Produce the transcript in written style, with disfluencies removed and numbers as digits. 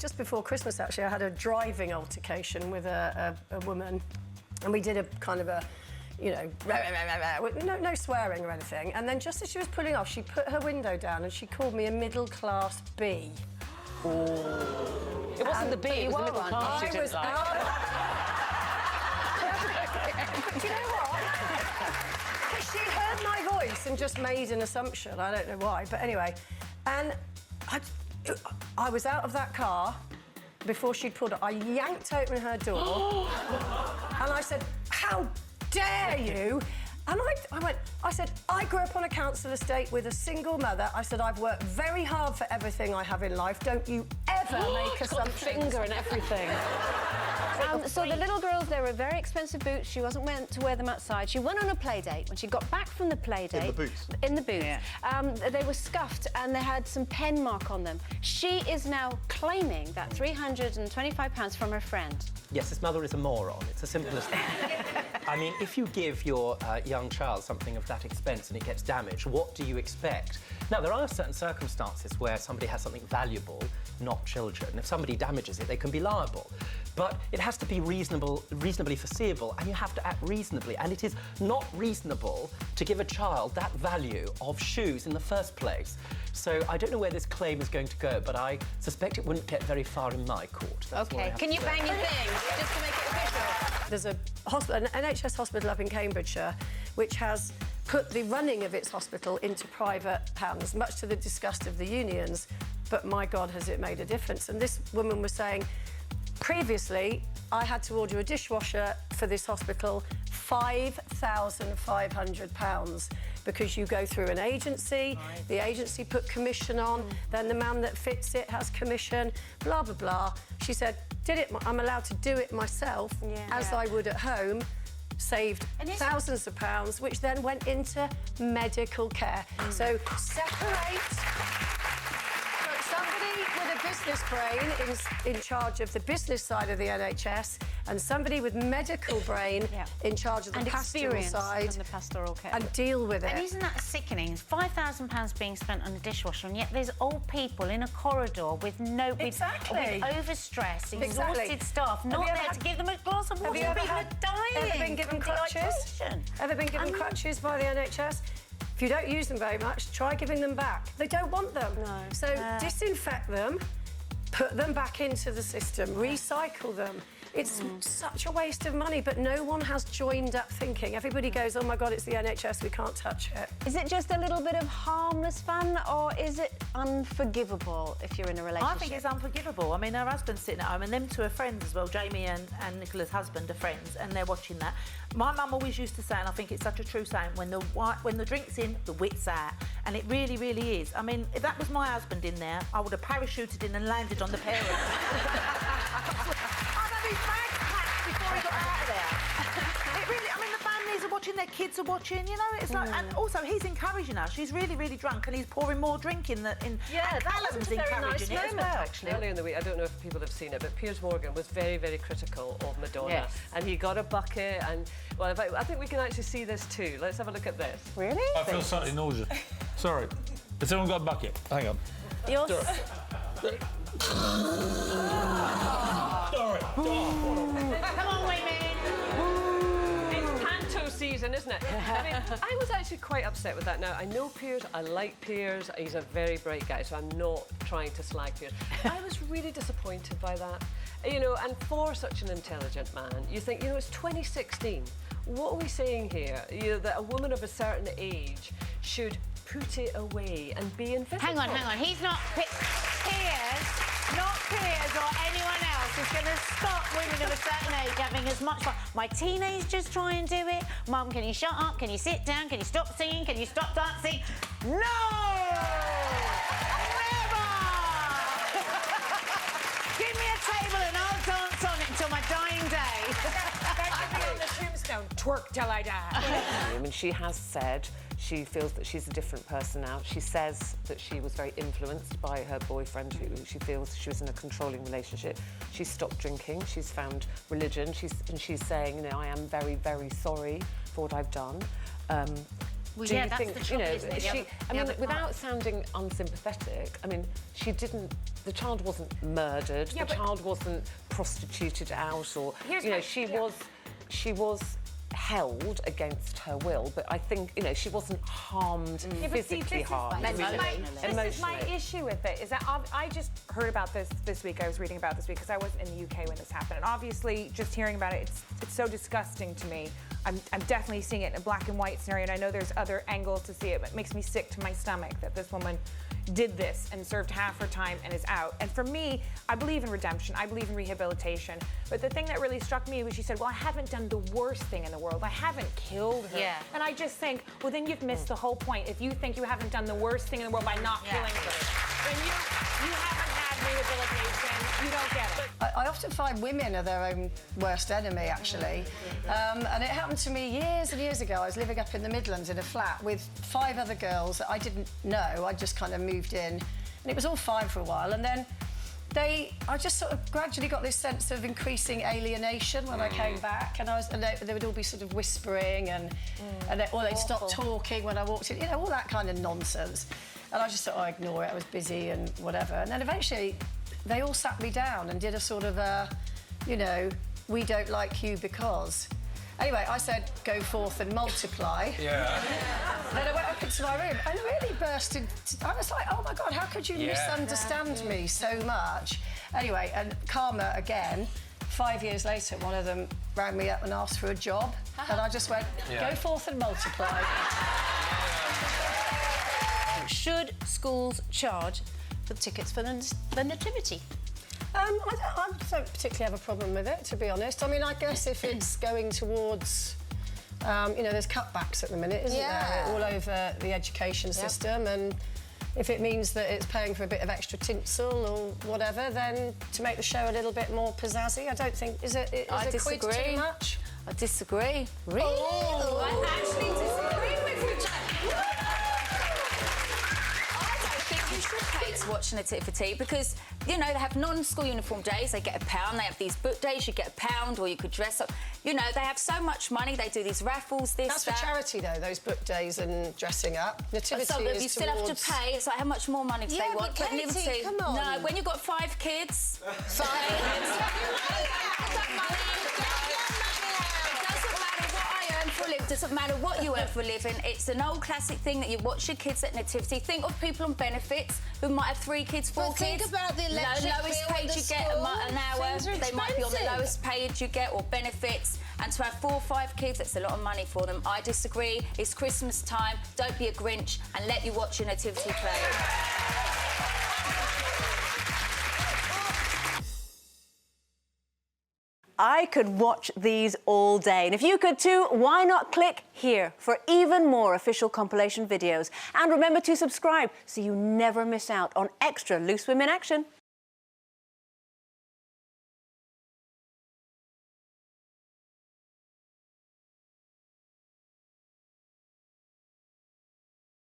just before Christmas, actually, I had a driving altercation with a woman, and we did a kind of a, you know, no swearing or anything. And then just as she was pulling off, she put her window down and she called me a middle-class B. Ooh. It wasn't the B, it was the middle class she didn't like. But do you know what? She heard my voice and just made an assumption. I don't know why, but anyway. And I was out of that car before she'd pulled up. I yanked open her door and I said, "How dare you?" And I said, "I grew up on a council estate with a single mother." I said, "I've worked very hard for everything I have in life. Don't you ever make assumptions." Finger and everything. So the little girls, they were very expensive boots. She wasn't meant to wear them outside. She went on a play date. When she got back from the play date... In the boots? In the boots. Yeah. They were scuffed and they had some pen mark on them. She is now claiming that £325 from her friend. Yes, this mother is a moron. It's as simple as that. I mean, if you give your young child something of that expense and it gets damaged, what do you expect? Now, there are certain circumstances where somebody has something valuable, not children. If somebody damages it, they can be liable. But it has to be reasonably foreseeable, and you have to act reasonably. And it is not reasonable to give a child that value of shoes in the first place. So I don't know where this claim is going to go, but I suspect it wouldn't get very far in my court. That's OK, can you bang your thing, just to make it official? There's an NHS hospital up in Cambridgeshire which has put the running of its hospital into private hands, much to the disgust of the unions. But my God, has it made a difference? And this woman was saying, previously, I had to order a dishwasher for this hospital, £5,500, because you go through an agency, the agency put commission on, then the man that fits it has commission, blah, blah, blah. She said, I'm allowed to do it myself, as I would at home, saved thousands of pounds, which then went into medical care. So separate... Somebody with a business brain in charge of the business side of the NHS, and somebody with medical brain in charge of the pastoral side, and the pastoral care, and deal with it. And isn't that sickening? £5,000 being spent on a dishwasher, and yet there's old people in a corridor with no... with overstressed, exhausted staff, not there to give them a glass of water. People are dying. Ever been given crutches? Ever been given crutches by the NHS? If you don't use them very much, try giving them back. They don't want them. No. So disinfect them, put them back into the system, recycle them. It's such a waste of money, but no one has joined up thinking. Everybody goes, oh, my God, it's the NHS, we can't touch it. Is it just a little bit of harmless fun, or is it unforgivable if you're in a relationship? I think it's unforgivable. I mean, her husband's sitting at home, and them two are friends as well. Jamie and Nicola's husband are friends, and they're watching that. My mum always used to say, and I think it's such a true saying, when the drink's in, the wit's out. And it really, really is. I mean, if that was my husband in there, I would have parachuted in and landed on the parents. His bags packed before he got out of there. It really, I mean, the families are watching, their kids are watching, you know, it's like, and also he's encouraging her. She's really, really drunk, and he's pouring more drink in the, Yeah, that was a very nice it as moment, well. actually. Earlier in the week, I don't know if people have seen it, but Piers Morgan was very, very critical of Madonna. And he got a bucket, and, well, in fact, I think we can actually see this too. Let's have a look at this. Really? I feel slightly nauseous. Sorry. Has anyone got a bucket? Hang on. Yours? Sorry. Come on, women! It's panto season, isn't it? I mean, I was actually quite upset with that. Now, I know Piers, I like Piers, he's a very bright guy, so I'm not trying to slag Piers. I was really disappointed by that. You know, and for such an intelligent man, you think, you know, it's 2016. What are we saying here? You know, that a woman of a certain age should put it away and be invisible. Hang on. He's not... Piers, not Piers or anyone else is going to stop women of a certain age having as much fun. My teenagers try and do it. Mum, can you shut up? Can you sit down? Can you stop singing? Can you stop dancing? No! Never! Give me a table and I'll dance on it until my dying day. On the tombstone, twerk till I die. I mean, she has said she feels that she's a different person now. She says that she was very influenced by her boyfriend, who she feels she was in a controlling relationship. She's stopped drinking. She's found religion. She's saying, you know, I am very, very sorry for what I've done. Well, do yeah, you that's think, the you trouble, know, isn't it? she, The other part. without sounding unsympathetic, I mean, she didn't, the child wasn't murdered, Yeah, the but- child wasn't prostituted out, or, Here's you know, my- she was held against her will, but I think, you know, she wasn't harmed, Yeah, but see, physically harmed. This is my Emotionally. issue with it, is that I just heard about this week, I was reading about this week, because I wasn't in the UK when this happened, and obviously, just hearing about it, it's so disgusting to me. I'm definitely seeing it in a black and white scenario, and I know there's other angles to see it, but it makes me sick to my stomach that this woman did this and served half her time and is out. And for me, I believe in redemption, I believe in rehabilitation, but the thing that really struck me was she said, well, I haven't done the worst thing in the world, I haven't killed her. Yeah. And I just think, well, then you've missed the whole point. If you think you haven't done the worst thing in the world by not killing her, then you haven't had rehabilitation, you don't get it. I often find women are their own worst enemy, actually. And it happened to me years and years ago. I was living up in the Midlands in a flat with 5 other girls that I didn't know. I just kind of moved in. And it was all fine for a while. And then I just sort of gradually got this sense of increasing alienation when I came back. And they would all be sort of whispering or they'd stop talking when I walked in, you know, all that kind of nonsense. And I just thought, oh, ignore it, I was busy and whatever. And then eventually, they all sat me down and did a sort of you know, we don't like you because. Anyway, I said, go forth and multiply. Yeah. Then I went up into my room and really burst into... I was like, oh, my God, how could you misunderstand me so much? Anyway, and karma again. 5 years later, one of them rang me up and asked for a job. And I just went, go forth and multiply. Should schools charge for tickets for the nativity? I don't particularly have a problem with it, to be honest. I mean, I guess if it's going towards, you know, there's cutbacks at the minute, isn't there, all over the education system, and if it means that it's paying for a bit of extra tinsel or whatever, then to make the show a little bit more pizzazzy, I don't think, is it I quid disagree. too much? I disagree. Really? Oh, I actually disagree with you, Jack. I don't think you should pay to watch nativity because, you know, they have non-school uniform days, they get £1. They have these book days, you get £1, or you could dress up. You know, they have so much money, they do these raffles, this, That's for that. charity, though, those book days and dressing up. Nativity So is you still have to pay. It's like how much more money do Yeah, they want? but Katie, nativity, come on. No, when you've got 5 kids, 5 It doesn't matter what you earn for a living. It's an old classic thing that you watch your kids at nativity. Think of people on benefits who might have 3 kids, 4 kids. Think about the electric lowest bill paid at you the get school. an hour. Things are They might be on the expensive. lowest paid you get or benefits. And to have 4 or 5 kids, that's a lot of money for them. I disagree. It's Christmas time. Don't be a Grinch and let you watch your nativity play. I could watch these all day. And if you could too, why not click here for even more official compilation videos? And remember to subscribe so you never miss out on extra Loose Women action.